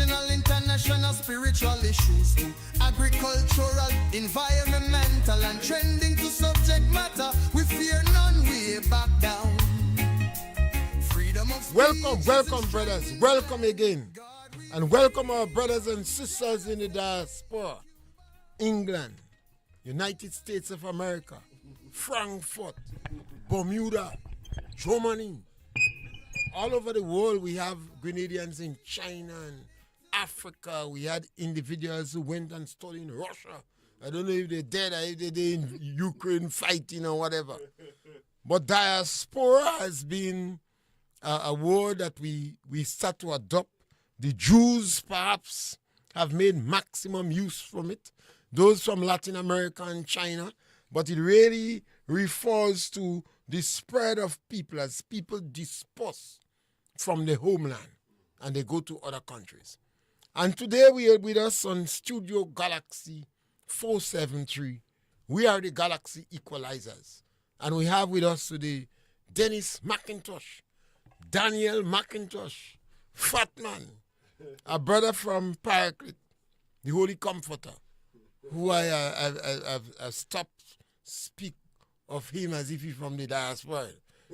regional, international, spiritual issues, agricultural, environmental, and trending to subject matter. We fear none, we back down. Freedom of Welcome, brothers. Welcome again. And welcome our brothers and sisters in the diaspora. England, United States of America, Frankfurt, Bermuda, Germany. All over the world, we have Grenadians in China and Africa. We had individuals who went and studied in Russia. I don't know if they're dead or if they're in Ukraine fighting or whatever. But diaspora has been a word that we start to adopt. The Jews, perhaps, have made maximum use from it. Those from Latin America and China. But it really refers to the spread of people as people disperse from the homeland and they go to other countries. And today we are with us on Studio Galaxy 473. We are the Galaxy Equalizers. And we have with us today Dennis McIntosh, Daniel McIntosh, Fatman, a brother from Paraclete, the Holy Comforter, who I have stopped speak of him as if he's from the diaspora.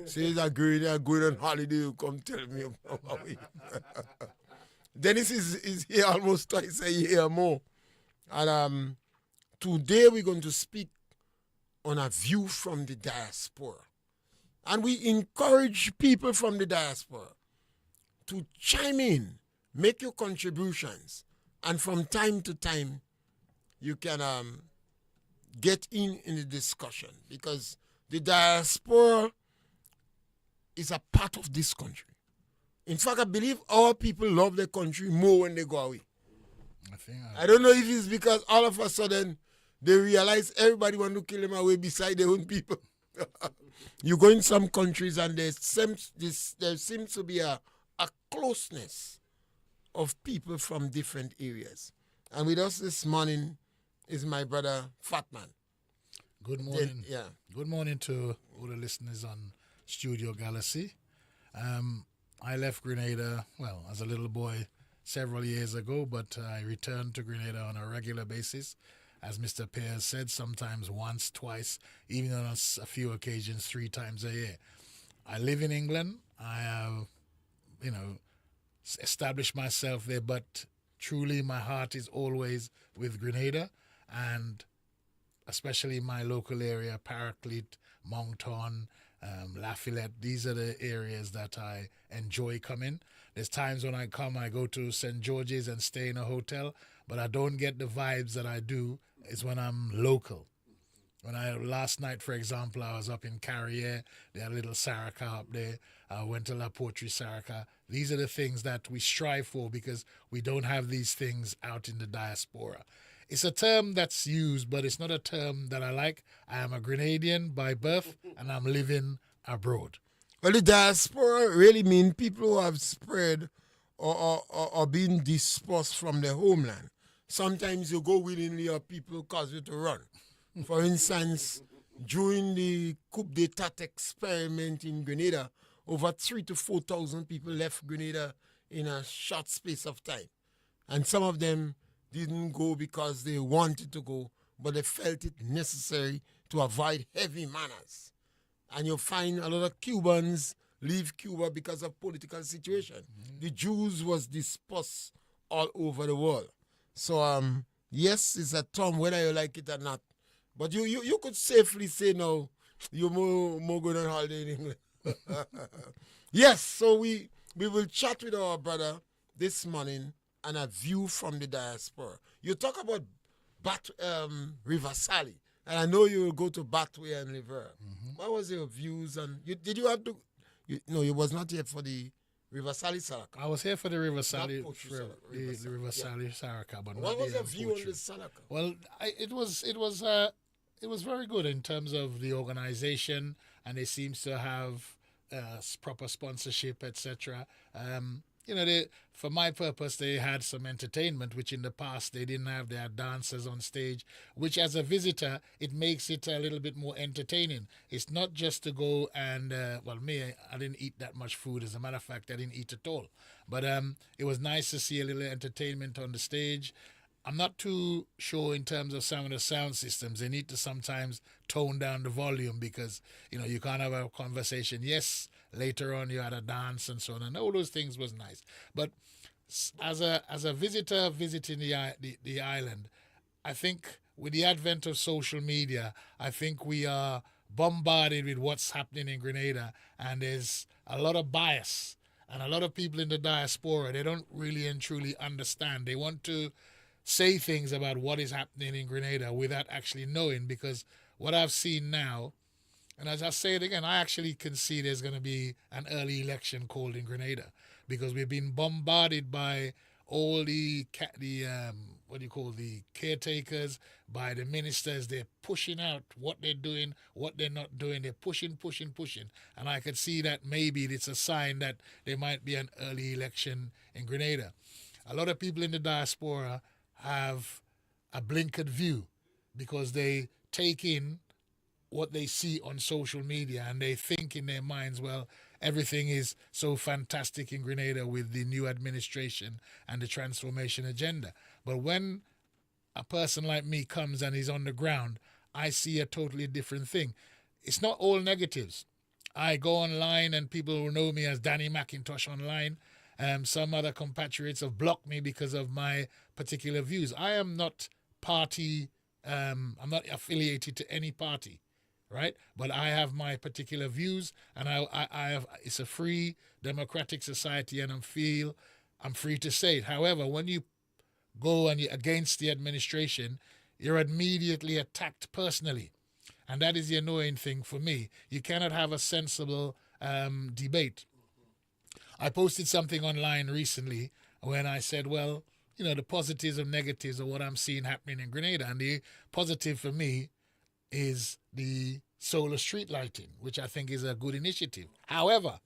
Says that going on holiday, you come tell me about it. Dennis is here almost twice a year more. And today we're going to speak on a view from the diaspora. And we encourage people from the diaspora to chime in, make your contributions, and from time to time you can get in the discussion, because the diaspora is a part of this country. In fact, I believe our people love their country more when they go away. I don't know if it's because all of a sudden they realize everybody want to kill them away beside their own people. You go in some countries and there seems to be a closeness of people from different areas. And with us this morning is my brother Fatman. Good morning. Good morning to all the listeners on Studio Galaxy. I left Grenada, as a little boy several years ago, but I returned to Grenada on a regular basis. As Mr. Pears said, sometimes once, twice, even on a few occasions, 3 times a year. I live in England. I have, established myself there, but truly my heart is always with Grenada, and especially my local area, Paraclete, Moncton, Lafayette. These are the areas that I enjoy coming. There's times when I come, I go to St. George's and stay in a hotel, but I don't get the vibes that I do is when I'm local. Last night, for example, I was up in Carrière. They had a little Saraka up there. I went to La Poterie Saraka. These are the things that we strive for, because we don't have these things out in the diaspora. It's a term that's used, but it's not a term that I like. I am a Grenadian by birth, and I'm living abroad. Well, the diaspora really means people who have spread or been dispersed from their homeland. Sometimes you go willingly or people cause you to run. For instance, during the coup d'etat experiment in Grenada, over 3,000 to 4,000 people left Grenada in a short space of time. And some of them didn't go because they wanted to go, but they felt it necessary to avoid heavy manners. And you'll find a lot of Cubans leave Cuba because of political situation. Mm-hmm. The Jews was dispersed all over the world. So, yes, it's a term, whether you like it or not. But you could safely say, no, you're more going on holiday in England. Yes, so we will chat with our brother this morning and a view from the diaspora. You talk about River Sally, and I know you will go to Bathway and River. Mm-hmm. What was your views? And did you have to? No, you was not here for the River Sally Saraka. I was here for the River Sally, the River Sally Saraka. But what was your view on the Saraka? Well, it was very good in terms of the organization, and it seems to have proper sponsorship, etc. for my purpose, they had some entertainment, which in the past they didn't have. Their dancers on stage, which as a visitor, it makes it a little bit more entertaining. It's not just to go and, I didn't eat that much food. As a matter of fact, I didn't eat at all. But it was nice to see a little entertainment on the stage. I'm not too sure in terms of some of the sound systems. They need to sometimes tone down the volume because, you can't have a conversation. Yes, later on you had a dance and so on, and all those things was nice. But as a visitor visiting the island, I think with the advent of social media, I think we are bombarded with what's happening in Grenada, and there's a lot of bias. And a lot of people in the diaspora, they don't really and truly understand. They want to say things about what is happening in Grenada without actually knowing, because what I've seen now, and as I say it again, I actually can see there's going to be an early election called in Grenada, because we've been bombarded by all the caretakers, by the ministers. They're pushing out what they're doing, what they're not doing. They're pushing. And I could see that maybe it's a sign that there might be an early election in Grenada. A lot of people in the diaspora have a blinkered view because they take in what they see on social media and they think in their minds, well, everything is so fantastic in Grenada with the new administration and the transformation agenda. But when a person like me comes and is on the ground, I see a totally different thing. It's not all negatives. I go online and people will know me as Danny McIntosh online. Some other compatriots have blocked me because of my particular views. I am not party, I'm not affiliated to any party, right? But I have my particular views, and I have. It's a free democratic society, and I'm free to say it. However, when you go and you're against the administration, you're immediately attacked personally, and that is the annoying thing for me. You cannot have a sensible debate. I posted something online recently when I said, well, the positives and negatives of what I'm seeing happening in Grenada. And the positive for me is the solar street lighting, which I think is a good initiative. However,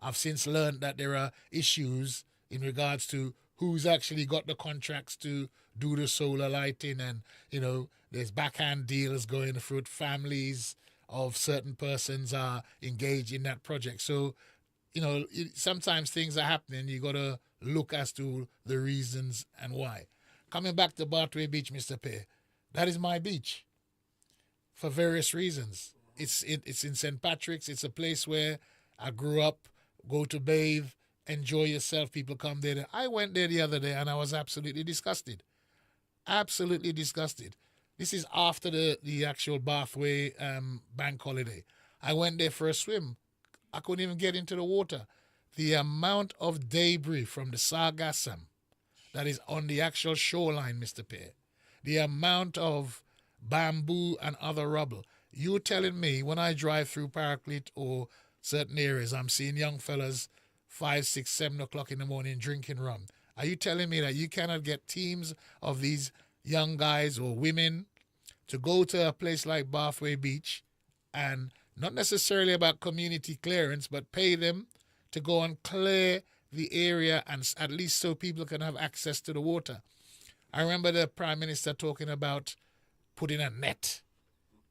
I've since learned that there are issues in regards to who's actually got the contracts to do the solar lighting. And, there's backhand deals going through. Families of certain persons are engaged in that project. So, sometimes things are happening. You got to look as to the reasons and why. Coming back to Bathway Beach, Mr. Pay, that is my beach for various reasons. It's in St. Patrick's. It's a place where I grew up, go to bathe, enjoy yourself. People come there. I went there the other day and I was absolutely disgusted. Absolutely disgusted. This is after the actual Bathway bank holiday. I went there for a swim. I couldn't even get into the water. The amount of debris from the sargassum that is on the actual shoreline, Mr. Pear, the amount of bamboo and other rubble. You're telling me when I drive through Paraclete or certain areas, I'm seeing young fellas 5, 6, 7 o'clock in the morning drinking rum. Are you telling me that you cannot get teams of these young guys or women to go to a place like Bathway Beach and not necessarily about community clearance, but pay them to go and clear the area, and at least so people can have access to the water? I remember the Prime Minister talking about putting a net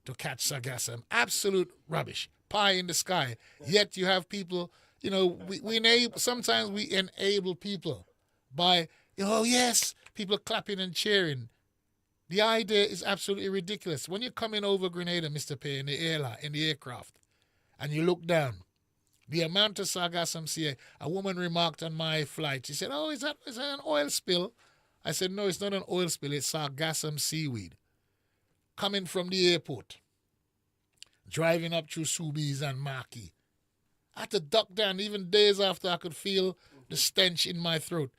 to catch sargassum. Absolute rubbish. Pie in the sky. Yet you have people, sometimes we enable people by, yes, people clapping and cheering. The idea is absolutely ridiculous. When you're coming over Grenada, Mr. Pay, in the aircraft, and you look down, the amount of sargassum sea. A woman remarked on my flight. She said, "Oh, is that an oil spill?" I said, "No, it's not an oil spill. It's sargassum seaweed coming from the airport, driving up through Soubise and Marquis. I had to duck down even days after I could feel the stench in my throat.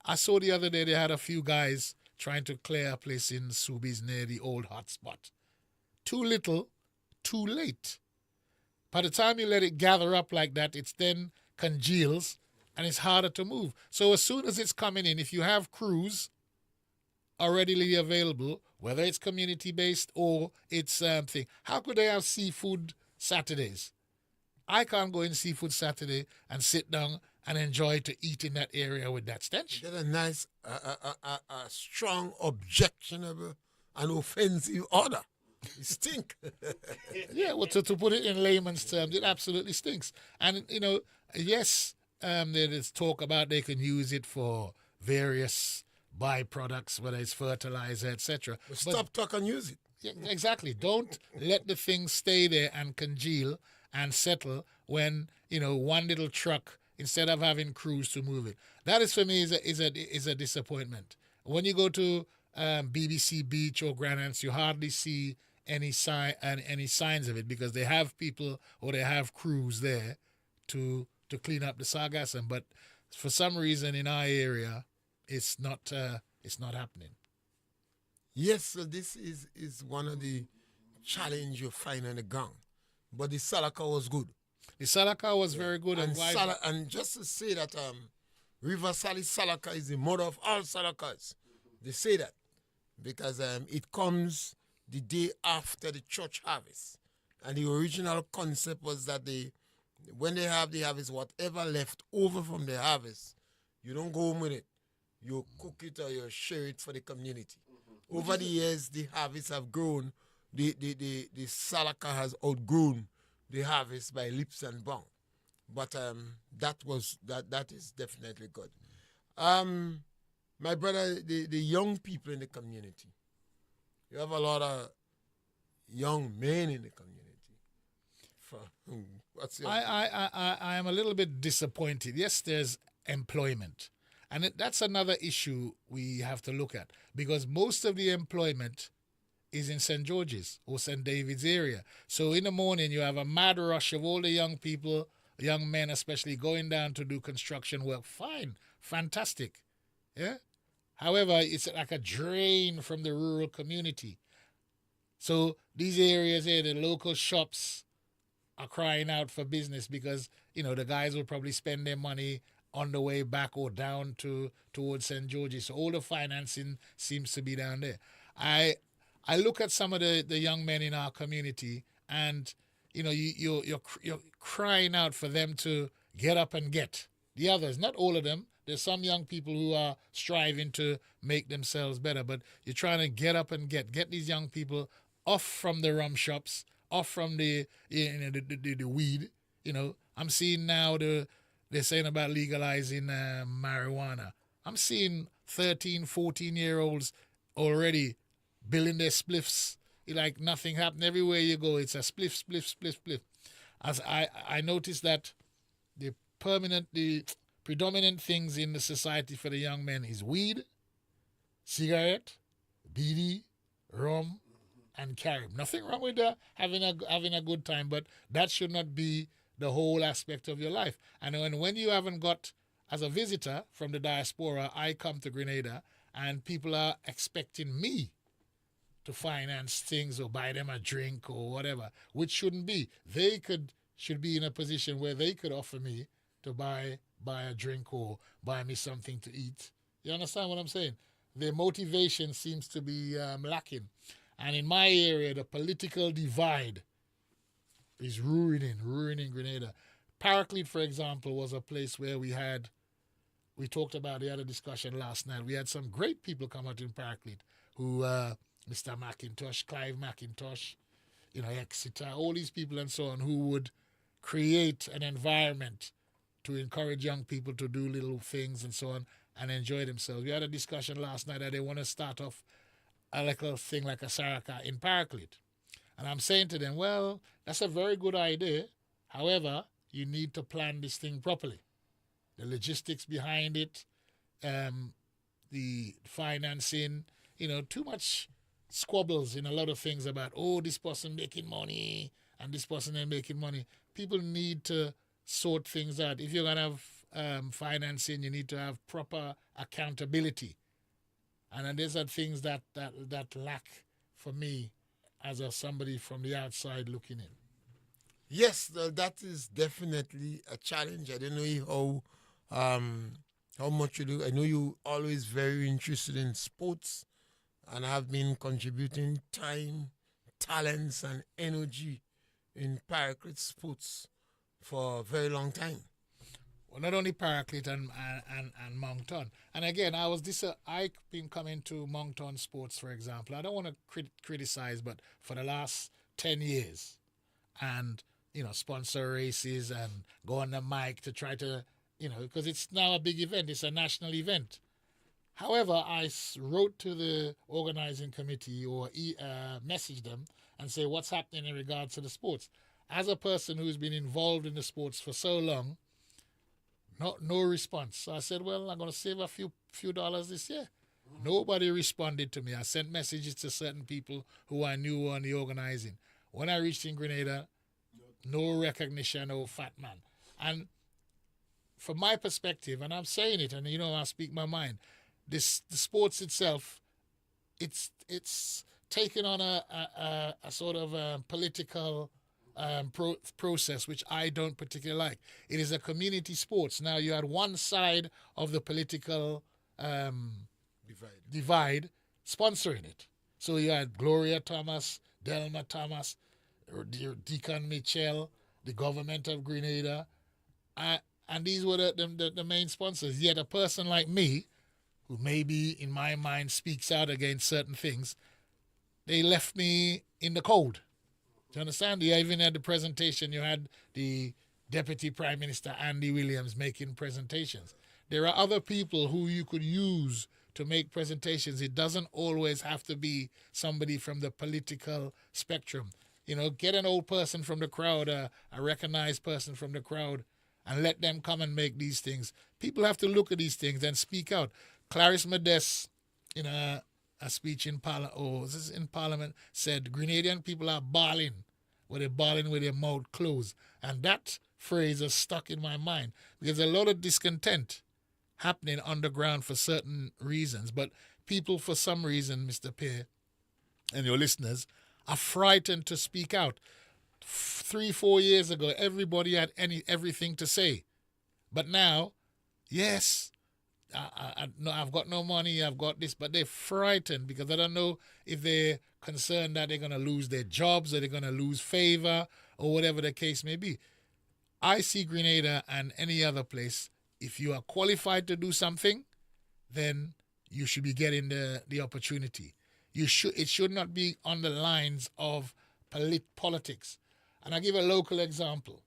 I saw the other day they had a few guys trying to clear a place in Soubise near the old hotspot. Too little, too late. By the time you let it gather up like that, it's then congeals and it's harder to move. So as soon as it's coming in, if you have crews are readily available, whether it's community-based or it's thing, how could they have seafood Saturdays? I can't go in seafood Saturday and sit down and enjoy to eat in that area with that stench. Get a nice, a strong, objectionable, and offensive odor. It stink. Yeah, well, to put it in layman's terms, it absolutely stinks. And, yes, there is talk about they can use it for various byproducts, whether it's fertilizer, etc. Stop, talk, and use it. Yeah, exactly. Don't let the thing stay there and congeal and settle when, one little truck, instead of having crews to move it. That is, for me, is a disappointment. When you go to BBC Beach or Grand Anse, you hardly see any signs of it because they have people or they have crews there to clean up the sargassum. But for some reason in our area, it's not happening. Yes, so this is one of the challenge you find on the ground. But the salaka was good. The salaka was very good. And just to say that River Sally salaka is the mother of all salakas. They say that because it comes the day after the church harvest. And the original concept was that when they have the harvest, whatever left over from the harvest, you don't go home with it. You cook it or you share it for the community. Over the years, the harvests have grown. The salaka has outgrown the harvest by leaps and bounds. But that is definitely good. My brother, the young people in the community. You have a lot of young men in the community. What's your I am a little bit disappointed. Yes, there's employment. And that's another issue we have to look at because most of the employment is in St. George's or St. David's area. So in the morning, you have a mad rush of all the young people, young men especially, going down to do construction work. Fine, fantastic. Yeah. However, it's like a drain from the rural community. So these areas here, the local shops are crying out for business because, the guys will probably spend their money on the way back or down towards St. George's. So all the financing seems to be down there. I look at some of the young men in our community and, you're crying out for them to get up and get. The others, not all of them. There's some young people who are striving to make themselves better, but you're trying to get up and get these young people off from the rum shops, off from the weed. I'm seeing now they're saying about legalizing marijuana. I'm seeing 13, 14-year-olds already billing their spliffs like nothing happened. Everywhere you go, it's a spliff, spliff, spliff, spliff. As I noticed that the predominant things in the society for the young men is weed, cigarette, BD, rum, and carib. Nothing wrong with having a good time, but that should not be the whole aspect of your life. And when you haven't got, as a visitor from the diaspora, I come to Grenada and people are expecting me to finance things or buy them a drink or whatever, which shouldn't be. They should be in a position where they could offer me to buy a drink or buy me something to eat. You understand what I'm saying? Their motivation seems to be lacking. And in my area, the political divide is ruining Grenada. Paraclete, for example, was a place where we talked about the other discussion last night. We had some great people come out in Paraclete who, Mr. McIntosh, Clive McIntosh, Exeter, all these people and so on, who would create an environment to encourage young people to do little things and so on and enjoy themselves. We had a discussion last night that they want to start off a little thing like a Saraka in Paraclete. And I'm saying to them, well, that's a very good idea. However, you need to plan this thing properly. The logistics behind it, the financing, too much squabbles in a lot of things about, this person making money and this person ain't making money. People need to sort things out. If you're going to have financing, you need to have proper accountability. And these are things that lack for me as somebody from the outside looking in. Yes, that is definitely a challenge. I don't know how much you do. I know you always very interested in sports and have been contributing time, talents, and energy in Paraclete sports for a very long time. Well, not only Paraclete and Moncton. And again, I've been coming to Moncton Sports, for example. I don't want to criticize, but for the last 10 years, and sponsor races and go on the mic to try to, because it's now a big event. It's a national event. However, I wrote to the organizing committee or messaged them and say what's happening in regards to the sports. As a person who's been involved in the sports for so long, no response. So I said, well, I'm going to save a few dollars this year. Nobody responded to me. I sent messages to certain people who I knew were on the organizing. When I reached in Grenada, no recognition, no fat man. And from my perspective, and I'm saying it, and I speak my mind, the sports itself, it's taken on a sort of political process, which I don't particularly like. It is a community sports. Now, you had one side of the political divide sponsoring it. So you had Gloria Thomas, Delma Thomas, Deacon Mitchell, the government of Grenada, and these were the main sponsors. Yet a person like me, who maybe in my mind speaks out against certain things, they left me in the cold. Do you understand? You even had the presentation, you had the Deputy Prime Minister Andy Williams making presentations. There are other people who you could use to make presentations. It doesn't always have to be somebody from the political spectrum. Get an old person from the crowd, a recognized person from the crowd, and let them come and make these things. People have to look at these things and speak out. Clarice Modeste, in a speech in Parliament, said Grenadian people are bawling, they're bawling with their mouth closed. And that phrase has stuck in my mind because a lot of discontent happening underground for certain reasons. But people, for some reason, Mr. Pear and your listeners, are frightened to speak out. 3-4 years ago, everybody had everything to say. But now, yes, I've got no money, I've got this, but they're frightened because I don't know if they're concerned that they're going to lose their jobs or they're going to lose favor or whatever the case may be. I see Grenada and any other place, if you are qualified to do something, then you should be getting the opportunity. It should not be on the lines of politics. And I give a local example.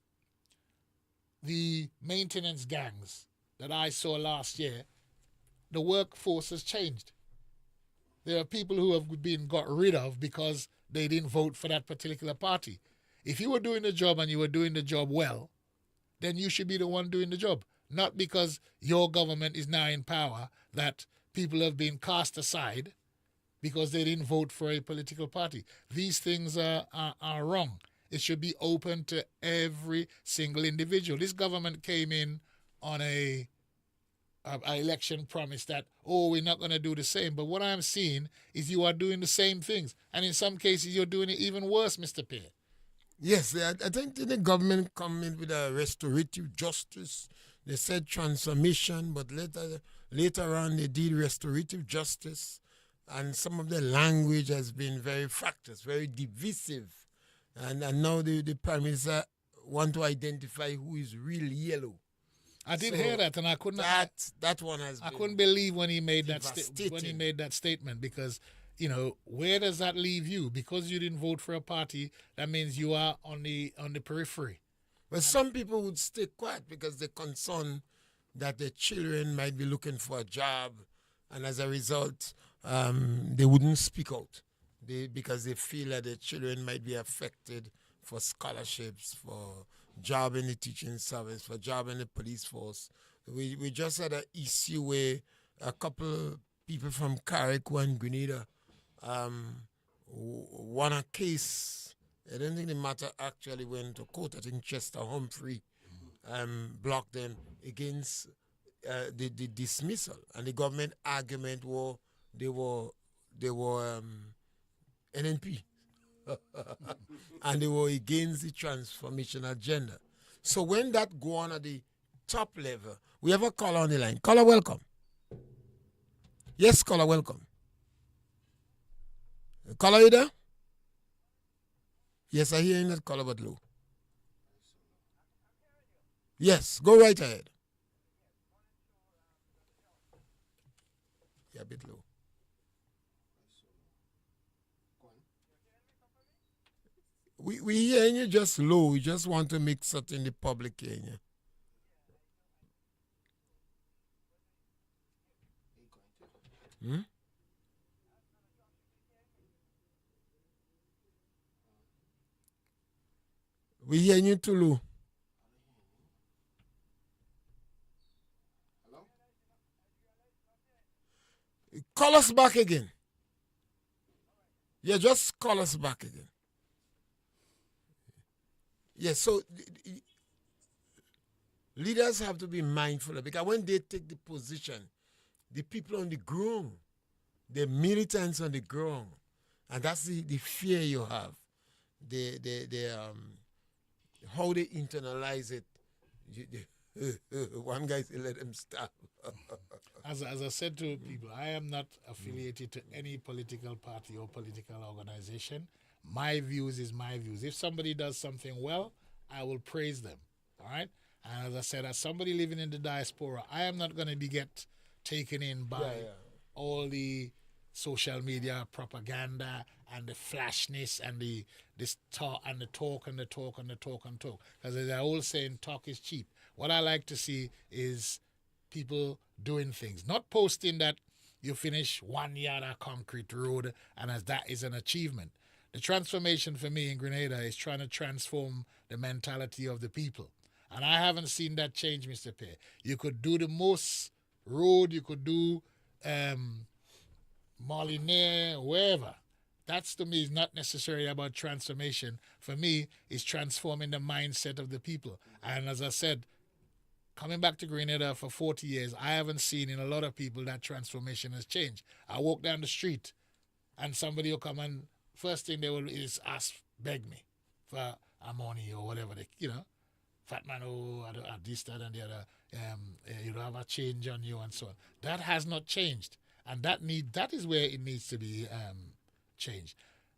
The maintenance gangs that I saw last year, the workforce has changed. There are people who have been got rid of because they didn't vote for that particular party. If you were doing the job and you were doing the job well, then you should be the one doing the job. Not because your government is now in power that people have been cast aside because they didn't vote for a political party. These things are wrong. It should be open to every single individual. This government came in on a election promise that, we're not going to do the same. But what I'm seeing is you are doing the same things. And in some cases, you're doing it even worse, Mr. Pear. Yes, I think the government come in with a restorative justice. They said transformation, but later on they did restorative justice. And some of the language has been very fractious, very divisive. And now the Prime Minister want to identify who is really yellow. I did hear that, and I couldn't. That one has. I couldn't believe when he made that statement because, where does that leave you? Because you didn't vote for a party, that means you are on the periphery. But some people would stay quiet because they're concerned that their children might be looking for a job, and as a result, they wouldn't speak out. Because they feel that their children might be affected for scholarships, for job in the teaching service, for job in the police force. We just had an issue where a couple people from Carrick and Grenada won a case. I don't think the matter actually went to court. I think Chester Humphrey blocked them against the dismissal. And the government argument was they were NNP. And they were against the transformation agenda. So when that go on at the top level, we have a caller on the line. Caller, welcome. Yes, caller, welcome. Caller, you there? Yes, I hear you that caller, but low. Yes, go right ahead. a bit low. We hearing you just low. We just want to make certain the public hearing you. Hmm? We hearing you too low. Call us back again. Yeah, just call us back again. Yes, so leaders have to be mindful of, because when they take the position, the people on the ground, the militants on the ground, and that's the fear you have. How they internalize it. One guy said, let them stop. As I said to people, I am not affiliated to any political party or political organization. My views is my views. If somebody does something well, I will praise them. All right? And as I said, as somebody living in the diaspora, I am not going to be get taken in by all the social media propaganda and the flashness and this talk and the talk and the talk and the talk and talk. Because they're all saying talk is cheap. What I like to see is people doing things, not posting that you finish 1 yard of concrete road and as that is an achievement. The transformation for me in Grenada is trying to transform the mentality of the people. And I haven't seen that change, Mr. Pear. You could do the most road, you could do Molyneux, wherever. That's to me is not necessarily about transformation. For me, it's transforming the mindset of the people. And as I said, coming back to Grenada for 40 years, I haven't seen in a lot of people that transformation has changed. I walk down the street and somebody will come and first thing they will is ask, beg me for a money or whatever, fat man, this, that, and the other, you don't have a change on you and so on. That has not changed. And that is where it needs to be changed.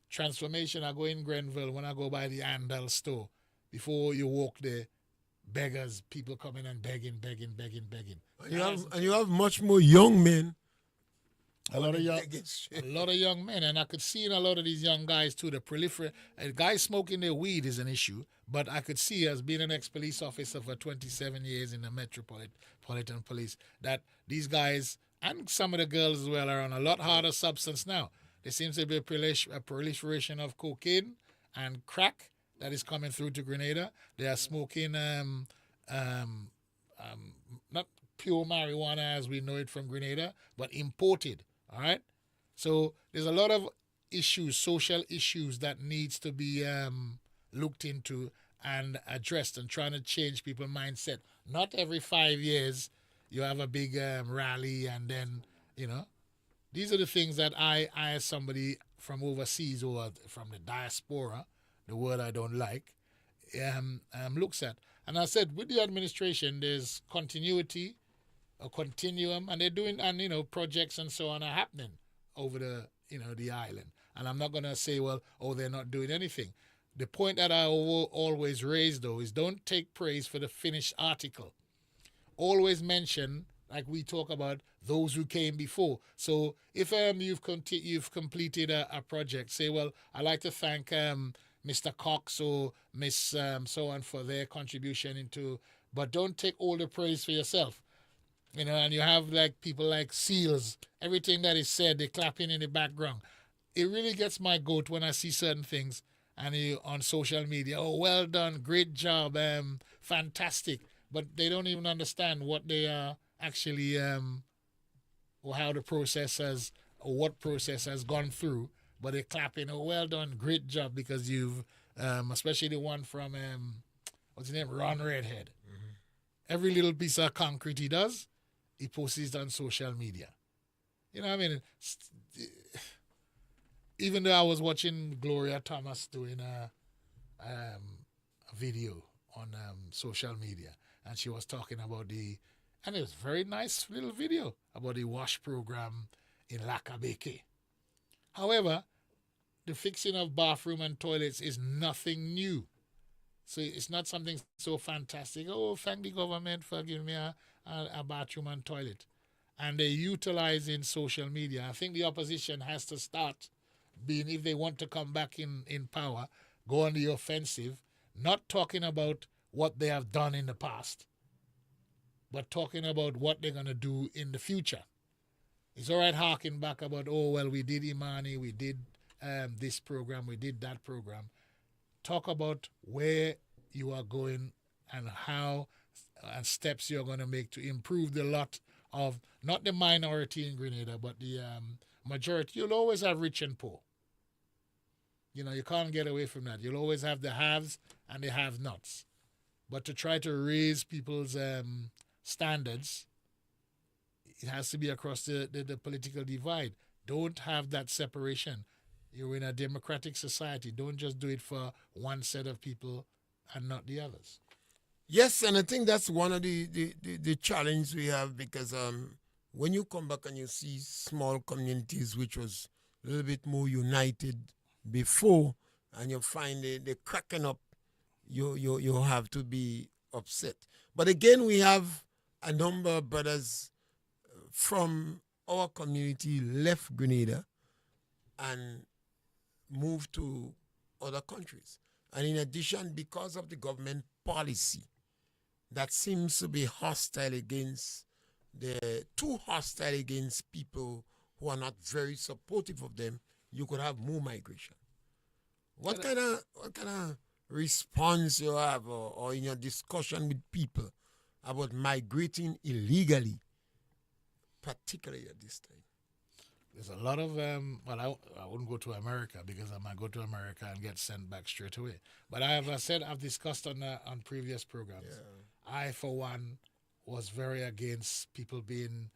Transformation, I go in Grenville, when I go by the Andal store, before you walk there, beggars, people coming and begging. And you have much more young men. A lot of young men, and I could see in a lot of these young guys too, the proliferate. Guys smoking their weed is an issue, but I could see, as being an ex-police officer for 27 years in the Metropolitan Police, that these guys and some of the girls as well are on a lot harder substance now. There seems to be a proliferation of cocaine and crack that is coming through to Grenada. They are smoking not pure marijuana as we know it from Grenada, but imported. All right. So there's a lot of issues, social issues that needs to be looked into and addressed, and trying to change people's mindset. Not every 5 years you have a big rally, and then these are the things that I as somebody from overseas or from the diaspora, the word I don't like, looks at. And I said, with the administration, there's continuity, a continuum, and they're doing, and projects and so on are happening over the island. And I'm not going to say, they're not doing anything. The point that I always raise, though, is don't take praise for the finished article. Always mention, like we talk about, those who came before. So if you've completed a project, say, I'd like to thank Mr. Cox or Miss so on for their contribution into, but don't take all the praise for yourself. And you have like people like SEALs, everything that is said, they're clapping in the background. It really gets my goat when I see certain things and on social media, well done, great job, fantastic. But they don't even understand what they are actually, or how the process has, or what process has gone through. But they're clapping, well done, great job, because you've, especially the one from, what's his name, Ron Redhead. Mm-hmm. Every little piece of concrete he does, he posts it on social media. Even though I was watching Gloria Thomas doing a video on social media, and she was talking about and it was a very nice little video about the WASH program in Lakabeke. However, the fixing of bathroom and toilets is nothing new. So it's not something so fantastic. Thank the government for giving me a bathroom and toilet. and they're utilizing social media. I think the opposition has to start being, if they want to come back in power, go on the offensive, not talking about what they have done in the past, but talking about what they're going to do in the future. It's all right harking back about, oh, well, we did Imani, we did this program, we did that program. Talk about where you are going and how and steps you're going to make to improve the lot of, not the minority in Grenada, but the majority. You'll always have rich and poor. You know, you can't get away from that. You'll always have the haves and the have-nots. But to try to raise people's standards, it has to be across the political divide. Don't have that separation. You're in a democratic society. Don't just do it for one set of people and not the others. Yes, and I think that's one of the challenge we have, because when you come back and you see small communities which was a little bit more united before, and you find they cracking up, you have to be upset. But again, we have a number of brothers from our community left Grenada and moved to other countries. And in addition, because of the government policy that seems to be too hostile against people who are not very supportive of them, you could have more migration. What kind of response you have, or in your discussion with people about migrating illegally, particularly at this time? There's a lot of, well, I wouldn't go to America, because I might go to America and get sent back straight away. But I've discussed on previous programs. Yeah. I, for one, was very against people being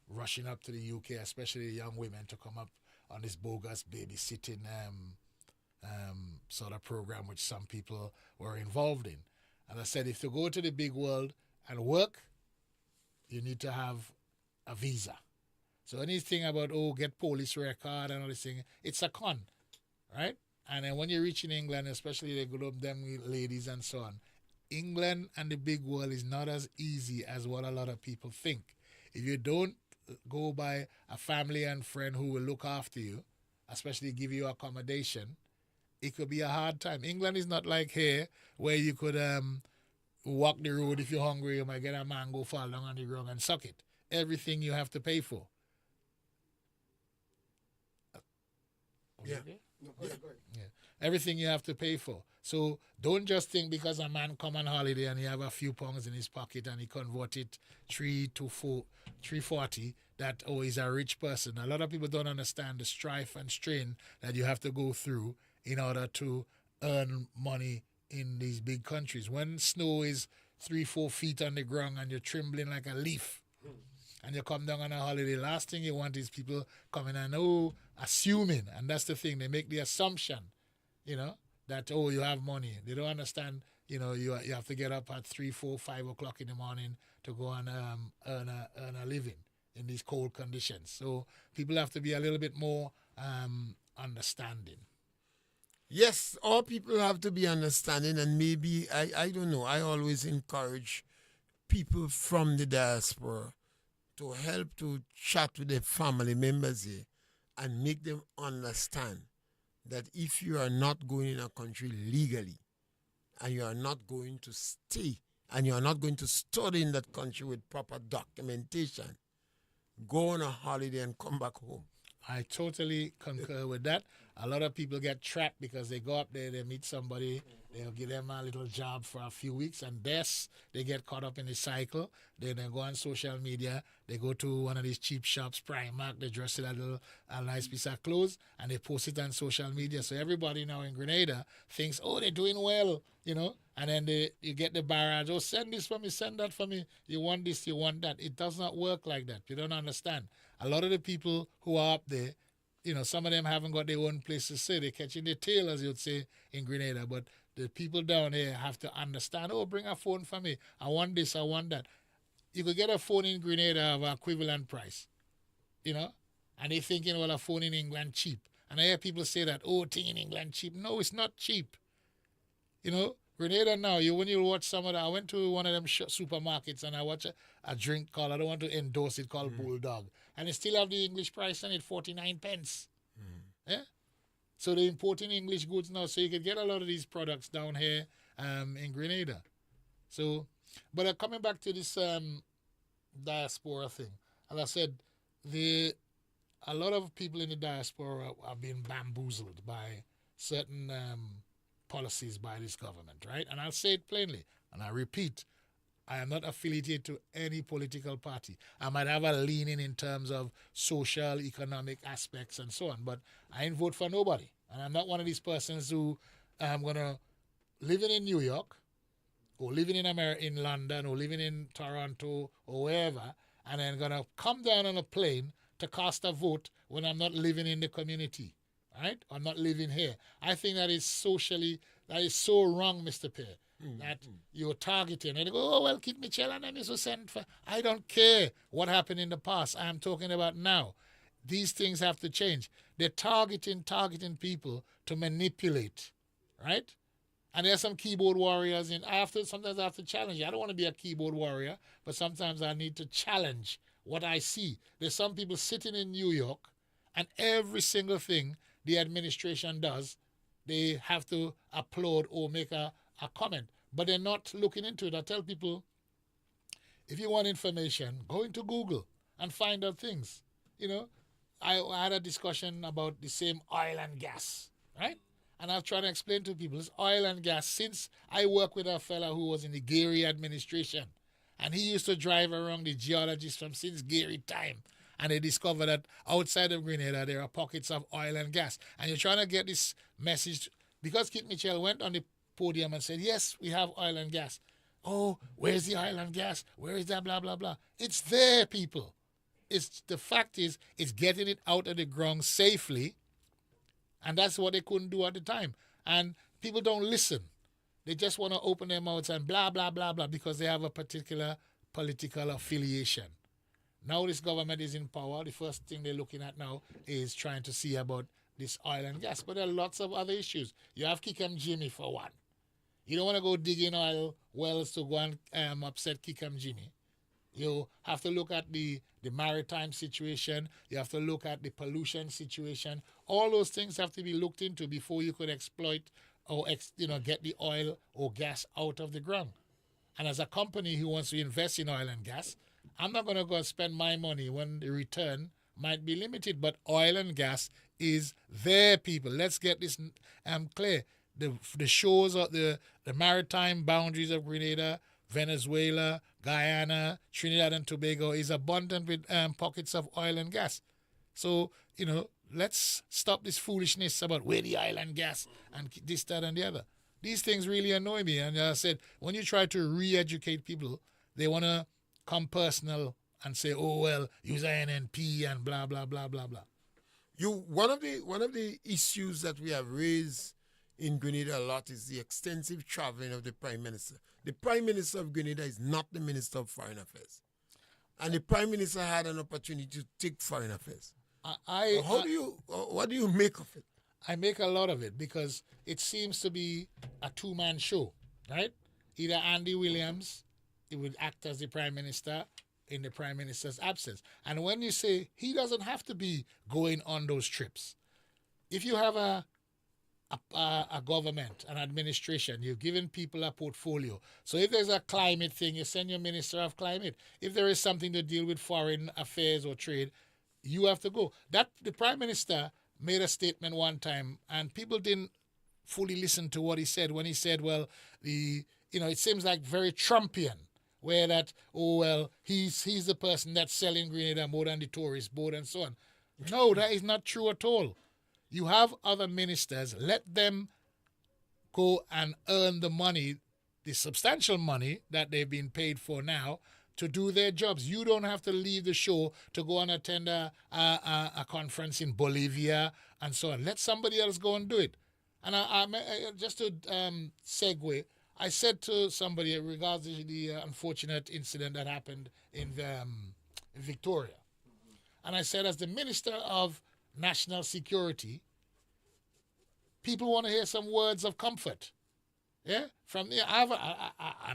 rushing up to the UK, especially young women, to come up on this bogus babysitting sort of program which some people were involved in. As I said, if you go to the big world and work, you need to have a visa. So anything about, get police record and all this thing, it's a con, right? And then when you reach in England, especially they go up them ladies and so on, England and the big world is not as easy as what a lot of people think. If you don't go by a family and friend who will look after you, especially give you accommodation, it could be a hard time. England is not like here, where you could walk the road. If you're hungry, you might get a mango, fall down on the ground and suck it. Everything you have to pay for. Yeah. No, go ahead. Yeah. Everything you have to pay for. So don't just think because a man come on holiday and he have a few pounds in his pocket and he convert it 340 that, he's a rich person. A lot of people don't understand the strife and strain that you have to go through in order to earn money in these big countries. When snow is 3-4 feet on the ground and you're trembling like a leaf, and you come down on a holiday, last thing you want is people coming and assuming, and that's the thing, they make the assumption, that you have money. They don't understand, you have to get up at 3, 4, 5 o'clock in the morning to go and earn a living in these cold conditions. So people have to be a little bit more understanding. Yes, all people have to be understanding, and maybe, I don't know, I always encourage people from the diaspora to help to chat with their family members here and make them understand that if you are not going in a country legally, and you are not going to stay, and you are not going to study in that country with proper documentation, go on a holiday and come back home. I totally concur with that. A lot of people get trapped because they go up there, they meet somebody, they'll give them a little job for a few weeks, and they get caught up in the cycle. Then they go on social media, they go to one of these cheap shops, Primark, they dress in a nice piece of clothes, and they post it on social media. So everybody now in Grenada thinks, they're doing well, and then you get the barrage, send this for me, send that for me, you want this, you want that. It does not work like that. You don't understand. A lot of the people who are up there, some of them haven't got their own place to stay. They're catching their tail, as you'd say, in Grenada. But the people down here have to understand, bring a phone for me. I want this, I want that. You could get a phone in Grenada of an equivalent price, and they're thinking, a phone in England cheap. And I hear people say that, thing in England cheap. No, it's not cheap. Grenada now, when you watch some of that, I went to one of them supermarkets and I watch a drink called, I don't want to endorse it, called Bulldog. And they still have the English price on it, 49 pence. Yeah? So they're importing English goods now, so you can get a lot of these products down here in Grenada. So, but coming back to this diaspora thing, as I said, a lot of people in the diaspora have been bamboozled by certain policies by this government, right? And I'll say it plainly, and I repeat, I am not affiliated to any political party. I might have a leaning in terms of social, economic aspects and so on, but I ain't vote for nobody. And I'm not one of these persons who I'm going to living in New York or living in London or living in Toronto or wherever, and then going to come down on a plane to cast a vote when I'm not living in the community, right? I'm not living here. I think that is so wrong, Mr. Pear. That you're targeting. And they go, oh, well, Kit Mitchell and them is who sent for. I don't care what happened in the past. I'm talking about now. These things have to change. They're targeting people to manipulate, right? And there's some keyboard warriors. And sometimes I have to challenge you. I don't want to be a keyboard warrior, but sometimes I need to challenge what I see. There's some people sitting in New York, and every single thing the administration does, they have to applaud or make a comment, but they're not looking into it. I tell people, if you want information, go into Google and find out things. I had a discussion about the same oil and gas, right? And I've tried to explain to people, it's oil and gas. Since I work with a fella who was in the Gary administration, and he used to drive around the geologists from since Gary time, and they discovered that outside of Grenada, there are pockets of oil and gas. And you're trying to get this message, because Kit Mitchell went on the podium and said, yes, we have oil and gas. Oh, where's the oil and gas? Where is that, blah, blah, blah. It's there, people. The fact is, it's getting it out of the ground safely, and that's what they couldn't do at the time. And people don't listen. They just want to open their mouths and blah, blah, blah, blah, because they have a particular political affiliation. Now this government is in power. The first thing they're looking at now is trying to see about this oil and gas. But there are lots of other issues. You have Kickham Jimmy for one. You don't want to go digging oil wells to go and upset Kickham Jimmy. You have to look at the maritime situation. You have to look at the pollution situation. All those things have to be looked into before you could exploit or get the oil or gas out of the ground. And as a company who wants to invest in oil and gas, I'm not going to go and spend my money when the return might be limited. But oil and gas is there, people. Let's get this clear. The shores of the maritime boundaries of Grenada, Venezuela, Guyana, Trinidad and Tobago is abundant with pockets of oil and gas. So, let's stop this foolishness about where the oil and gas and this, that, and the other. These things really annoy me. And as I said, when you try to re-educate people, they want to come personal and say, oh, well, use INNP and blah, blah, blah, blah, blah. One of the issues that we have raised in Grenada a lot is the extensive traveling of the Prime Minister. The Prime Minister of Grenada is not the Minister of Foreign Affairs. And the Prime Minister had an opportunity to take foreign affairs. What do you make of it? I make a lot of it because it seems to be a two-man show, right? Either Andy Williams, he would act as the Prime Minister in the Prime Minister's absence. And when you say he doesn't have to be going on those trips, if you have a government, an administration, you've given people a portfolio. So if there's a climate thing, you send your Minister of Climate. If there is something to deal with foreign affairs or trade, you have to go. The Prime Minister made a statement one time, and people didn't fully listen to what he said when he said, well, it seems like very Trumpian, where that, oh, well, he's the person that's selling Grenada more than the tourist board and so on. No, that is not true at all. You have other ministers, let them go and earn the money, the substantial money that they've been paid for now to do their jobs. You don't have to leave the show to go and attend a conference in Bolivia and so on. Let somebody else go and do it. And I just to segue, I said to somebody in regards to the unfortunate incident that happened in Victoria. And I said, as the Minister of National Security, people want to hear some words of comfort. Yeah, from there,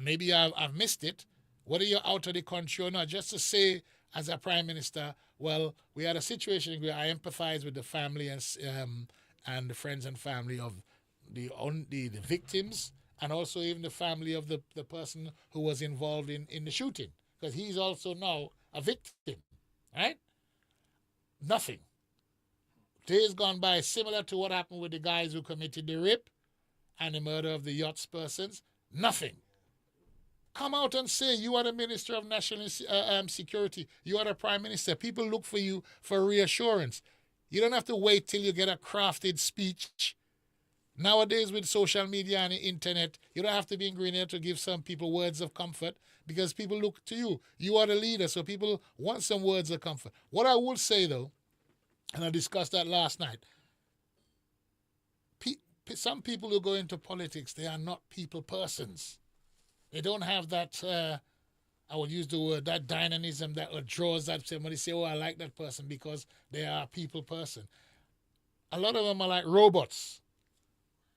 maybe I've missed it. Whether you're out of the country or not, just to say as a prime minister, well, we had a situation where I empathize with the family and the friends and family of the victims, and also even the family of the person who was involved in the shooting, because he's also now a victim, right? Nothing. Days gone by, similar to what happened with the guys who committed the rape and the murder of the yachts persons. Nothing. Come out and say you are the Minister of National Security. You are the Prime Minister. People look for you for reassurance. You don't have to wait till you get a crafted speech. Nowadays with social media and the internet, you don't have to be in Grenada to give some people words of comfort, because people look to you. You are the leader, so people want some words of comfort. What I would say, though, and I discussed that last night, some people who go into politics, they are not people persons. They don't have that, I will use the word, that dynamism that draws that somebody say, oh, I like that person because they are a people person. A lot of them are like robots.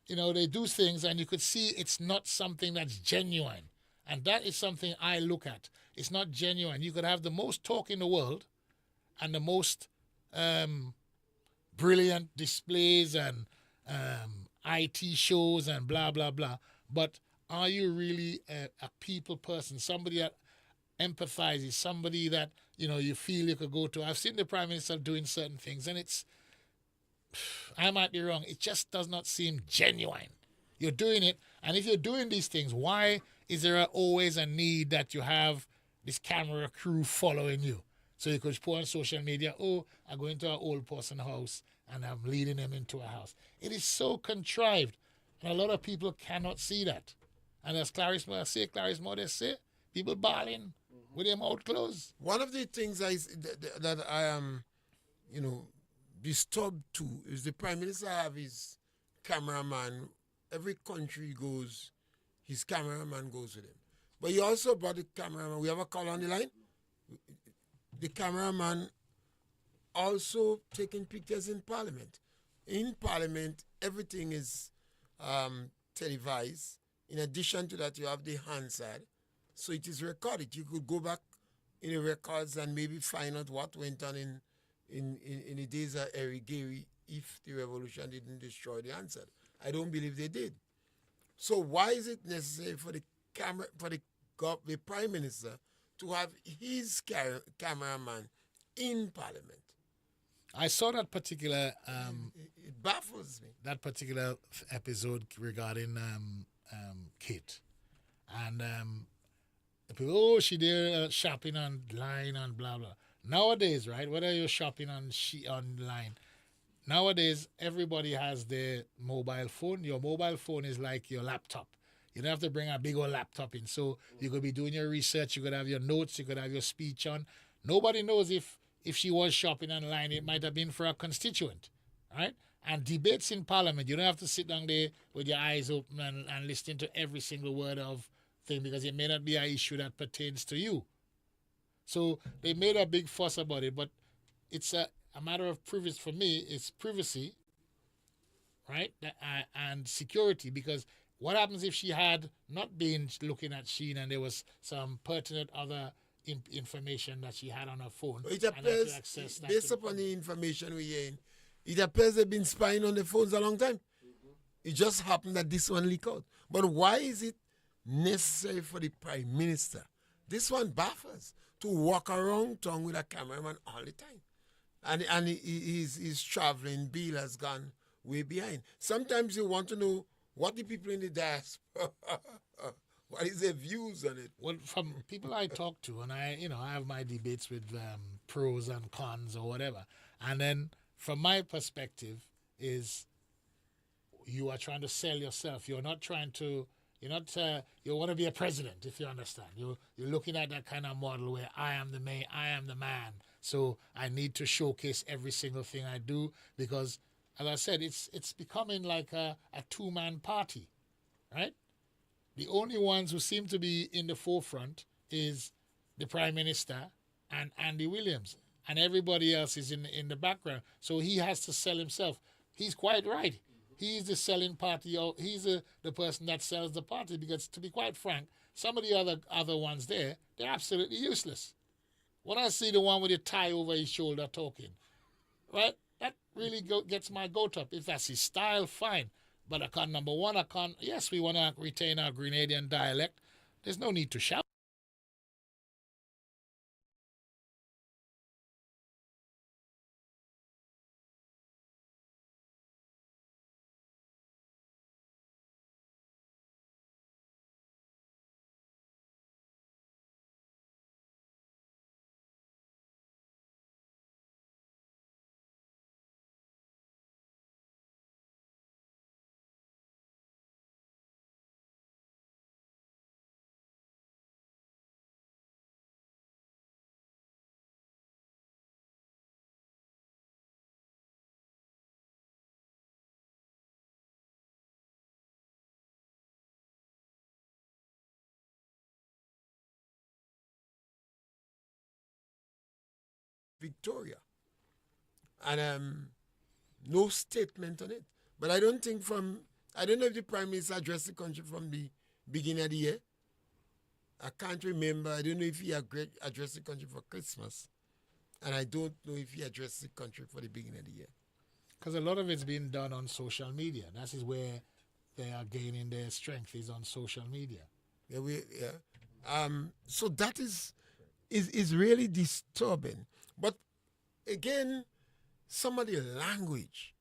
You know, they do things and you could see it's not something that's genuine. And that is something I look at. It's not genuine. You could have the most talk in the world and the most brilliant displays and IT shows and blah, blah, blah. But are you really a people person? Somebody that empathizes, somebody that, you know, you feel you could go to. I've seen the Prime Minister doing certain things, and it's, I might be wrong, it just does not seem genuine. You're doing it, and if you're doing these things, why is there always a need that you have this camera crew following you? So you could put on social media, oh, I go into an old person's house and I'm leading them into a house. It is so contrived, and a lot of people cannot see that. And as Clarice Moore say, people bawling with their mouth closed. One of the things that I am, you know, disturbed to is the Prime Minister have his cameraman. Every country he goes, his cameraman goes with him. But he also brought the cameraman. We have a call on the line. The cameraman also taking pictures in Parliament. In Parliament, everything is televised. In addition to that, you have the Hansard, so it is recorded. You could go back in the records and maybe find out what went on in the days of Eric Gary if the revolution didn't destroy the Hansard. I don't believe they did. So why is it necessary for the Prime Minister to have his cameraman in Parliament? I saw that particular it baffles me. That particular episode regarding Kate, and the people, oh, she there shopping online and blah blah. Nowadays, right? Whether you're shopping online, nowadays everybody has their mobile phone. Your mobile phone is like your laptop. You don't have to bring a big old laptop in. So you could be doing your research. You could have your notes. You could have your speech on. Nobody knows if she was shopping online, it might have been for a constituent, right? And debates in Parliament, you don't have to sit down there with your eyes open and listening to every single word of thing, because it may not be an issue that pertains to you. So they made a big fuss about it, but it's a matter of privacy. For me, it's privacy, right? And security, because what happens if she had not been looking at Sheen and there was some pertinent other information that she had on her phone? It appears, based upon the information we're hearing, it appears they've been spying on the phones a long time. Mm-hmm. It just happened that this one leaked out. But why is it necessary for the Prime Minister? This one baffles, to walk around town with a cameraman all the time. And he's traveling, bill has gone way behind. Sometimes you want to know what the people in the diaspora, what is their views on it? Well, from people I talk to, and I have my debates with pros and cons or whatever. And then from my perspective is, you are trying to sell yourself. You're not trying to, you want to be a president, if you understand. You're looking at that kind of model where I am the man. So I need to showcase every single thing I do, because, as I said, it's becoming like a two-man party, right? The only ones who seem to be in the forefront is the Prime Minister and Andy Williams, and everybody else is in the background. So he has to sell himself. He's quite right. He's the selling party, or he's the person that sells the party. Because to be quite frank, some of the other ones there, they're absolutely useless. When I see the one with the tie over his shoulder talking, right, that really gets my goat up. If that's his style, fine. But I can't, number one, yes, we want to retain our Grenadian dialect. There's no need to shout. Victoria. And no statement on it. But I don't think I don't know if the Prime Minister addressed the country from the beginning of the year. I can't remember. I don't know if he addressed the country for Christmas. And I don't know if he addressed the country for the beginning of the year. Because a lot of it's been done on social media. That is where they are gaining their strength, is on social media. So that is really disturbing. But again, some of the language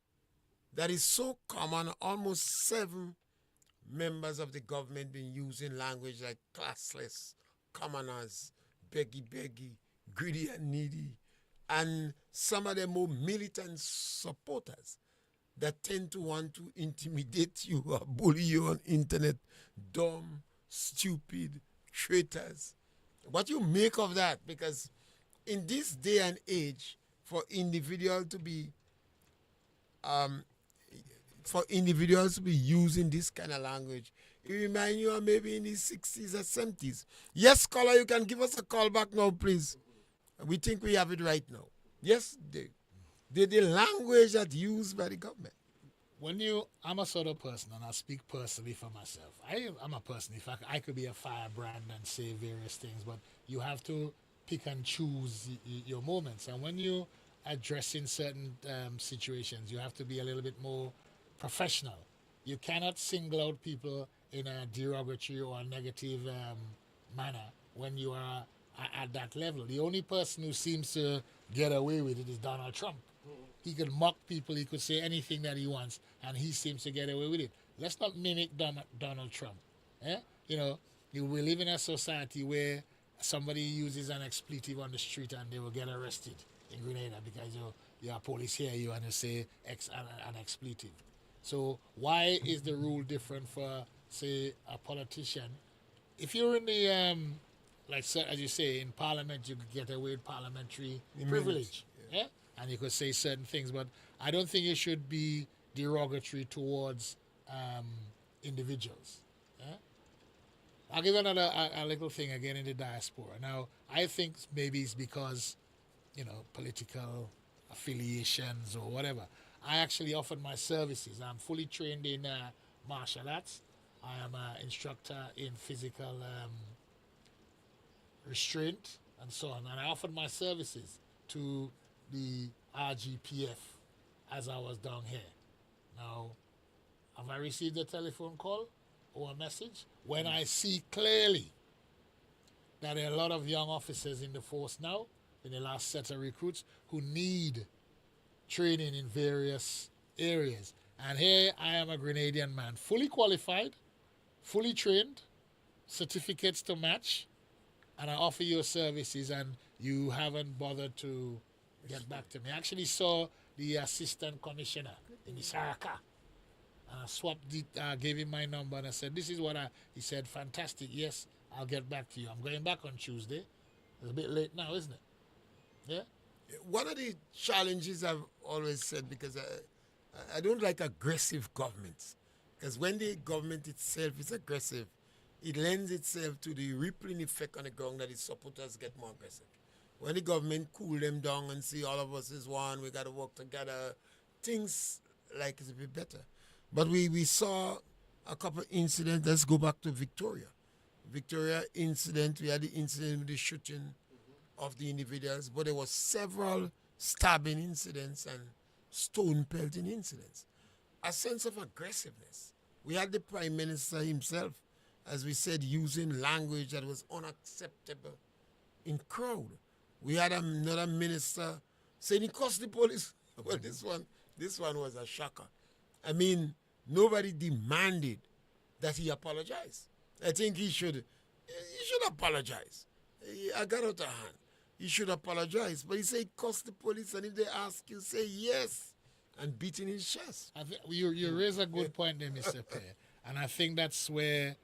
that is so common, almost 7 members of the government been using language like classless, commoners, beggy, greedy and needy, and some of the more militant supporters that tend to want to intimidate you or bully you on internet, dumb, stupid, traitors. What you make of that? Because in this day and age, for individuals to be using this kind of language, it reminds you of maybe in the 60s or 70s. Yes, caller, you can give us a call back now, please. We think we have it right now. Yes, the language that's used by the government. I'm a sort of person, and I speak personally for myself. I'm a person. In fact, I could be a firebrand and say various things, but you have to pick and choose your moments. And when you addressing certain situations, you have to be a little bit more professional. You cannot single out people in a derogatory or a negative manner when you are at that level. The only person who seems to get away with it is Donald Trump. He could mock people, he could say anything that he wants, and he seems to get away with it. Let's not mimic Donald Trump. We live in a society where somebody uses an expletive on the street and they will get arrested in Grenada because your police hear you and you say an expletive. So why is the rule different for, say, a politician? If you're in the, as you say, in Parliament, you could get away with parliamentary privilege. Yeah? And you could say certain things, but I don't think it should be derogatory towards individuals. Yeah? I'll give another a little thing again in the diaspora. Now, I think maybe it's because, political affiliations or whatever. I actually offered my services. I'm fully trained in martial arts. I am an instructor in physical restraint and so on. And I offered my services to the RGPF as I was down here. Now, have I received a telephone call or a message? When I see clearly that there are a lot of young officers in the force now, in the last set of recruits, who need training in various areas. And here I am, a Grenadian man, fully qualified, fully trained, certificates to match, and I offer your services and you haven't bothered to get back to me. I actually saw the assistant commissioner in Isaraka. And I swapped it, gave him my number and I said, this is what he said, fantastic, yes, I'll get back to you. I'm going back on Tuesday. It's a bit late now, isn't it? Yeah? One of the challenges I've always said, because I don't like aggressive governments, because when the government itself is aggressive, it lends itself to the rippling effect on the ground that its supporters get more aggressive. When the government cool them down and see all of us is one, we got to work together, things like it's a bit better. But we saw a couple of incidents. Let's go back to Victoria. Victoria incident, we had the incident with the shooting of the individuals, but there was several stabbing incidents and stone pelting incidents. A sense of aggressiveness. We had the Prime Minister himself, as we said, using language that was unacceptable in crowd. We had another minister saying he cussed the police. Well, this one was a shocker. I mean, nobody demanded that he apologize. I think he should apologize. I got out of hand. He should apologize. But he said he cussed the police, and if they ask you, say yes, and beating his chest. I think you raise a good point there, Mr. Pear. And I think that's where,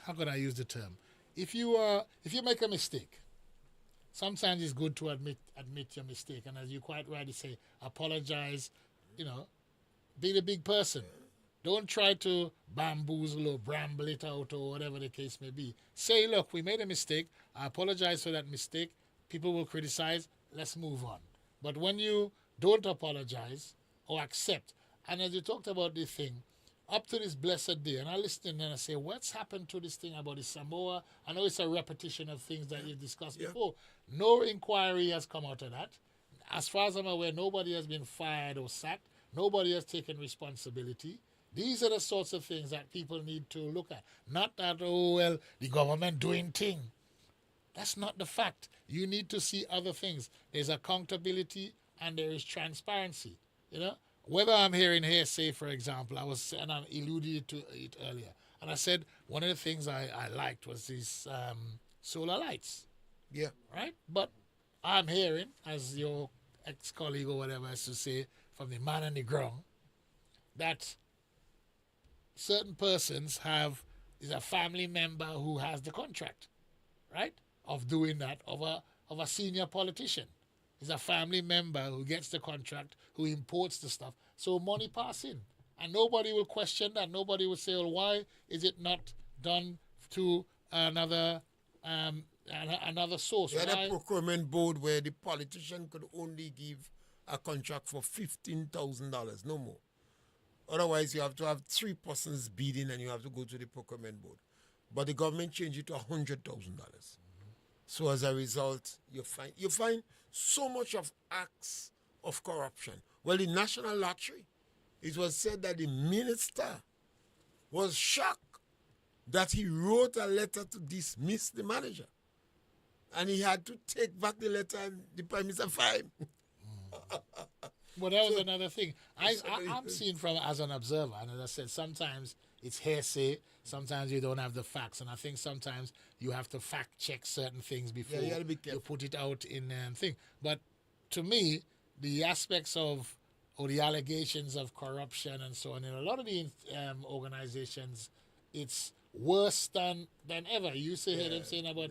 how can I use the term? If you make a mistake, sometimes it's good to admit your mistake. And as you quite rightly say, apologize, be the big person. Don't try to bamboozle or bramble it out or whatever the case may be. Say, look, we made a mistake. I apologize for that mistake. People will criticize. Let's move on. But when you don't apologize or accept, and as you talked about this thing, up to this blessed day, and I listen and I say, what's happened to this thing about the Samoa? I know it's a repetition of things that you've discussed before. No inquiry has come out of that. As far as I'm aware, nobody has been fired or sacked. Nobody has taken responsibility. These are the sorts of things that people need to look at. Not that, the government doing thing. That's not the fact. You need to see other things. There's accountability and there is transparency. Whether I'm hearing hearsay, for example, I alluded to it earlier. And I said one of the things I liked was these solar lights. Yeah. Right? But I'm hearing, as your ex-colleague or whatever has to say, from the man on the ground, that certain persons is a family member who has the contract, right, of doing that, of a senior politician. Is a family member who gets the contract, who imports the stuff. So money pass in. And nobody will question that. Nobody will say, well, why is it not done to another source? We had a procurement board where the politician could only give a contract for $15,000, no more. Otherwise, you have to have 3 persons bidding and you have to go to the procurement board. But the government changed it to $100,000. So as a result, you find so much of acts of corruption. Well, the National Lottery, it was said that the minister was shocked that he wrote a letter to dismiss the manager. And he had to take back the letter and the Prime Minister fired him. Well, that was another thing. I'm seeing from as an observer, and as I said, sometimes it's hearsay, sometimes you don't have the facts, and I think sometimes you have to fact check certain things before you put it out in thing. But to me, the aspects of or the allegations of corruption and so on in a lot of the organizations, it's worse than ever. You hear them saying about,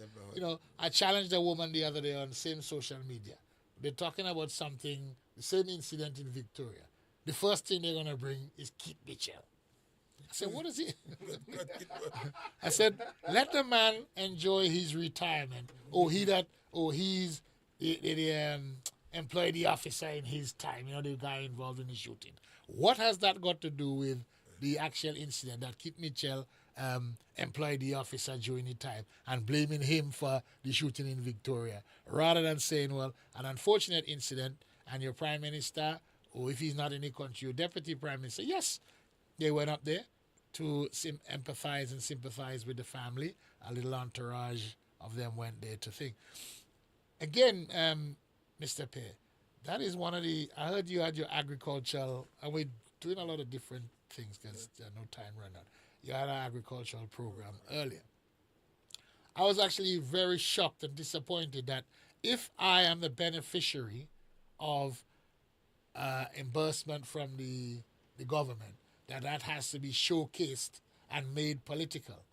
I challenged a woman the other day on the same social media. They're talking about something, the same incident in Victoria. The first thing they're going to bring is Keith Mitchell. I said, what is he? I said, let the man enjoy his retirement. He's employed the officer in his time, the guy involved in the shooting. What has that got to do with the actual incident that Keith Mitchell employed the officer during the time and blaming him for the shooting in Victoria, rather than saying, well, an unfortunate incident and your Prime Minister, or if he's not in the country, your Deputy Prime Minister, yes, they went up there to empathize and sympathize with the family. A little entourage of them went there to think. Again, Mr. Pear, that is one of the, I heard you had your agricultural, and we're doing a lot of different things because there's no time running out. You had an agricultural program earlier. I was actually very shocked and disappointed that if I am the beneficiary of reimbursement from the government, that has to be showcased and made political.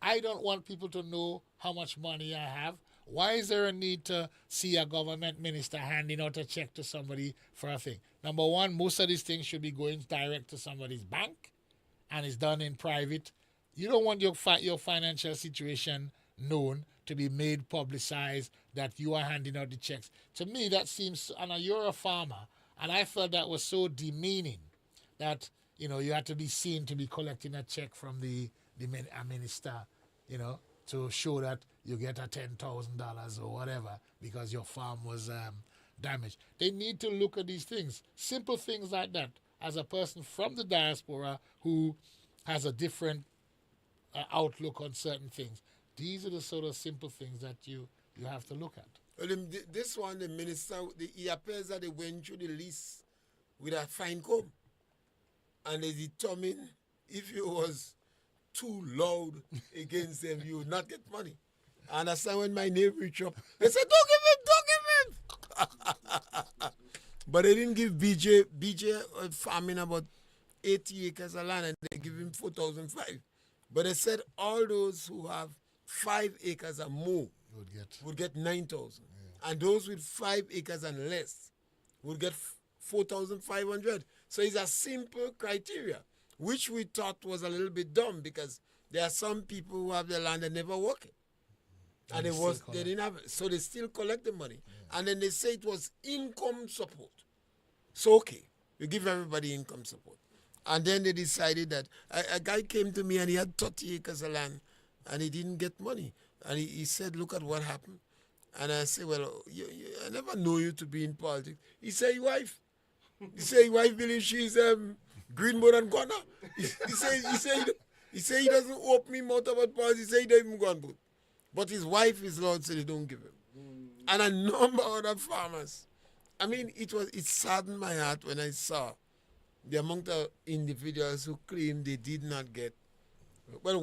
I don't want people to know how much money I have. Why is there a need to see a government minister handing out a check to somebody for a thing? Number one, most of these things should be going direct to somebody's bank and it's done in private. You don't want your financial situation known to be made publicized that you are handing out the checks. To me, that seems, and you're a farmer, and I felt that was so demeaning that you had to be seen to be collecting a check from a minister, to show that you get a $10,000 or whatever because your farm was damaged. They need to look at these things, simple things like that. As a person from the diaspora who has a different outlook on certain things, these are the sort of simple things that you have to look at. Well, this one, the minister, he appears that they went through the list with a fine comb. And they determined if you was too loud against them, you would not get money. I understand when my neighbor reached up, they said, don't give him. But they didn't give BJ farming about 80 acres of land and they give him 4,005. But they said all those who have 5 acres or more would get 9,000. Yeah. And those with 5 acres and less would get 4,500. So it's a simple criteria, which we thought was a little bit dumb because there are some people who have their land and never work it. And they didn't have it. So they still collect the money. Yeah. And then they say it was income support. So, okay, you give everybody income support. And then they decided that a guy came to me and he had 30 acres of land and he didn't get money. And he said, look at what happened. And I said, well, I never know you to be in politics. He said, your wife. He said, your wife believes she's green more than Ghana. He said he doesn't open me mouth about politics. He said he doesn't even go on board. But his wife is Lord, so they don't give him. And a number of other farmers. I mean, it saddened my heart when I saw the amount of individuals who claimed they did not get. Well,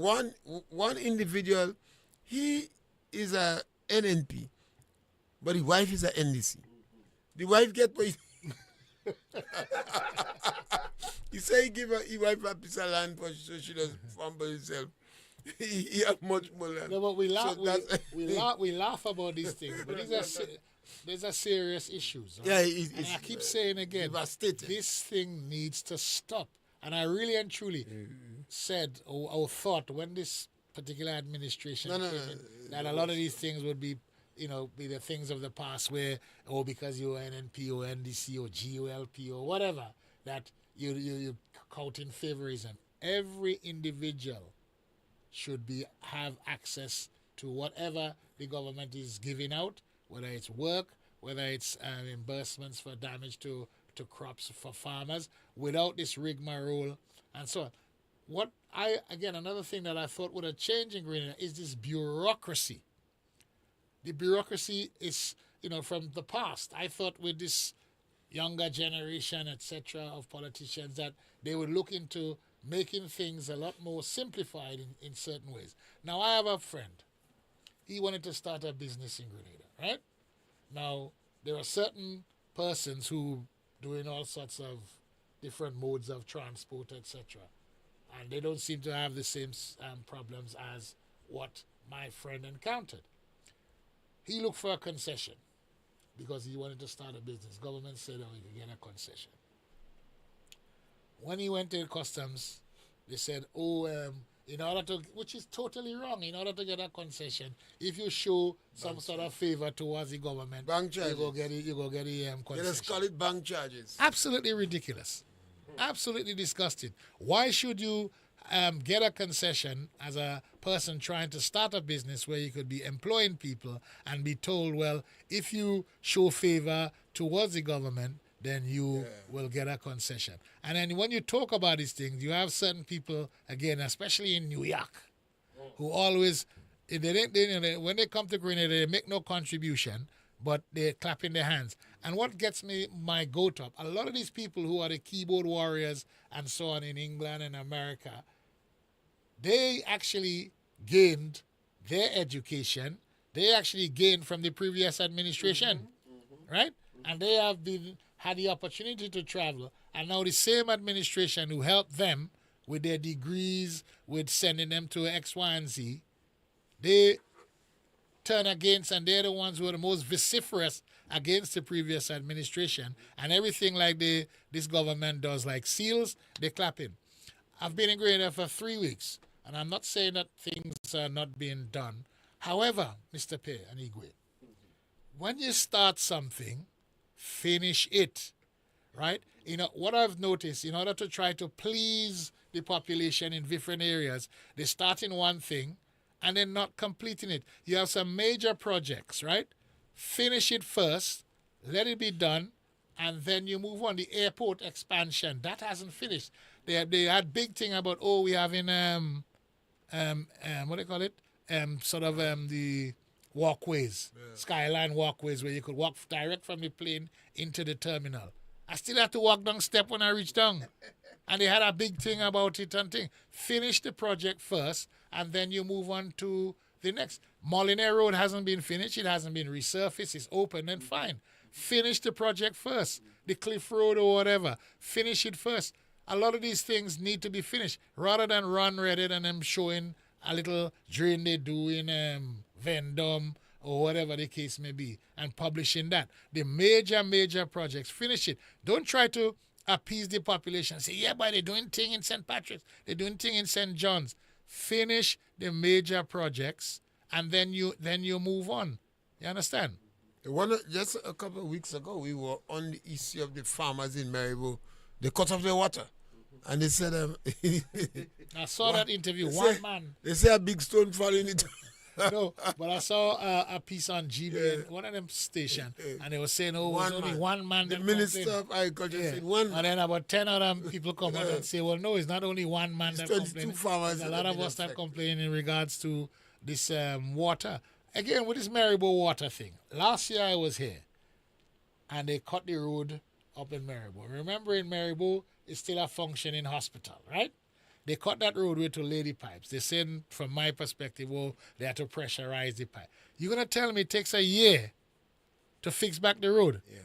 one individual, he is a NNP, but his wife is a NDC. The wife get what he say he give his wife a piece of land so she doesn't farm by herself. He have much more land. No, but we laugh. We laugh about these things, but these are serious issues. Right? Yeah, and I keep saying again, this thing needs to stop. And I really and truly said or thought when this particular administration that a lot of these things would be the things of the past where, because you're NNP or NDC or GOLP or whatever, that you counting favorism. Every individual should have access to whatever the government is giving out, whether it's work, whether it's reimbursements for damage to crops for farmers, without this rigmarole and so on. Another thing that I thought would have changed in Grenada is this bureaucracy. The bureaucracy is, from the past. I thought with this younger generation, etc., of politicians, that they would look into making things a lot more simplified in certain ways. Now, I have a friend. He wanted to start a business in Grenada, right? Now, there are certain persons who doing all sorts of different modes of transport, etc., and they don't seem to have the same problems as what my friend encountered. He looked for a concession because he wanted to start a business. Government said, you can get a concession. When he went to customs, they said, in order to, which is totally wrong, in order to get a concession, if you show some sort of favor towards the government, bank charges. You go get a concession. Let's call it bank charges. Absolutely ridiculous. Absolutely disgusting. Why should you get a concession as a person trying to start a business where you could be employing people and be told, well, if you show favor towards the government, then you will get a concession. And then when you talk about these things, you have certain people, again, especially in New York, who always, when they come to Grenada, they make no contribution, but they're clapping their hands. And what gets me my goat up, a lot of these people who are the keyboard warriors and so on in England and America, they actually gained their education. They actually gained from the previous administration, right? And they have had the opportunity to travel. And now the same administration who helped them with their degrees, with sending them to X, Y, and Z, they turn against, and they're the ones who are the most vociferous against the previous administration. And everything like this government does, like seals, they clap in. I've been in Grenada for 3 weeks, and I'm not saying that things are not being done. However, Mr. Pei and Igwe, when you start something, finish it. right? You know, what I've noticed, in order to try to please the population in different areas, they start in one thing and then not completing it. You have some major projects, right? Finish it first, let it be done, and then you move on. The airport expansion, that hasn't finished. They had big thing about, oh, we having what do you call it? The walkways, skyline walkways, where you could walk direct from the plane into the terminal. I still had to walk down step when I reached down. And they had a big thing about it and thing. Finish the project first, and then you move on to the next. Molyneux Road hasn't been finished. It hasn't been resurfaced. It's open and fine. Finish the project first. The Cliff Road or whatever. Finish it first. A lot of these things need to be finished rather than run Reddit and them showing a little drain they do in Vendome or whatever the case may be and publishing that. The major projects, finish it. Don't try to appease the population. Say, yeah, but they're doing thing in St. Patrick's. They're doing thing in St. John's. Finish the major projects and then you move on. You understand? Just a couple of weeks ago, we were on the issue of the farmers in Maribor. They cut off their water. And they said, I saw that interview. They say a big stone falling into. No, but I saw a piece on GB, one of them stations, and they were saying, oh, it was only one man. The Minister of Agriculture said one man. And then about 10 other people come out and say, well, no, it's not only one man that complains. There's a lot of us that complain in regards to this water. Again, with this Maribor water thing. Last year I was here, and they cut the road up in Maribor. Remember, in Maribor, it's still a functioning hospital, right? They cut that roadway to lady pipes. They said, from my perspective, well, they had to pressurize the pipe. You're going to tell me it takes a year to fix back the road? Yeah.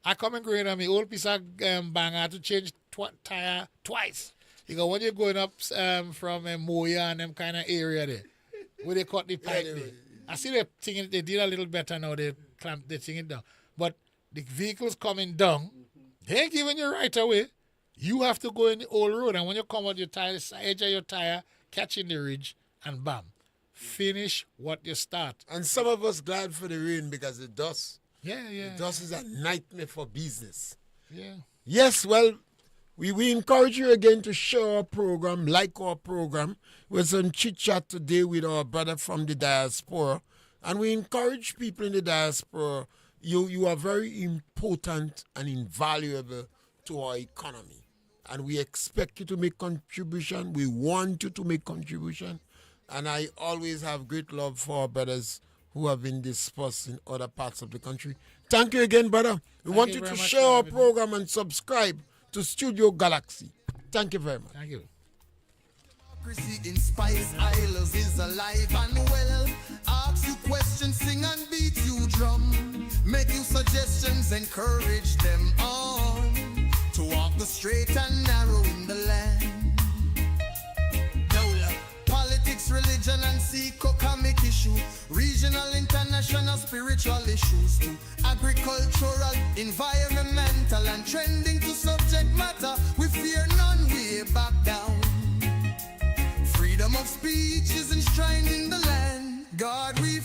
I come and grade on my old piece of bang, I had to change tire twice. You go, when you're going up from Moya and them kind of area there, where they cut the pipe there. I see they did a little better now. They clamped the thing it down. But the vehicles coming down, they ain't giving you right away. You have to go in the old road, and when you come out your tire, the edge of your tire, catching the ridge, and bam. Finish what you start. And some of us glad for the rain because the dust. Yeah. The dust is a nightmare for business. Yeah. Yes, well, we encourage you again to share our program, like our program. We're some chit-chat today with our brother from the Diaspora. And we encourage people in the Diaspora. You are very important and invaluable to our economy. And we expect you to make contribution. We want you to make contribution. And I always have great love for our brothers who have been dispersed in other parts of the country. Thank you again, brother. We want you to share our program and subscribe to Studio Galaxy. Thank you very much. Thank you. Democracy in Spice Isles is alive and well. Ask you questions, sing and beat you drum. Make you suggestions, encourage them on to walk the straight and narrow in the land. Politics, religion, and comic issue. Regional, international, spiritual issues too. Agricultural, environmental, and trending to subject matter. We fear none, we back down. Freedom of speech is enshrined in the land. God, we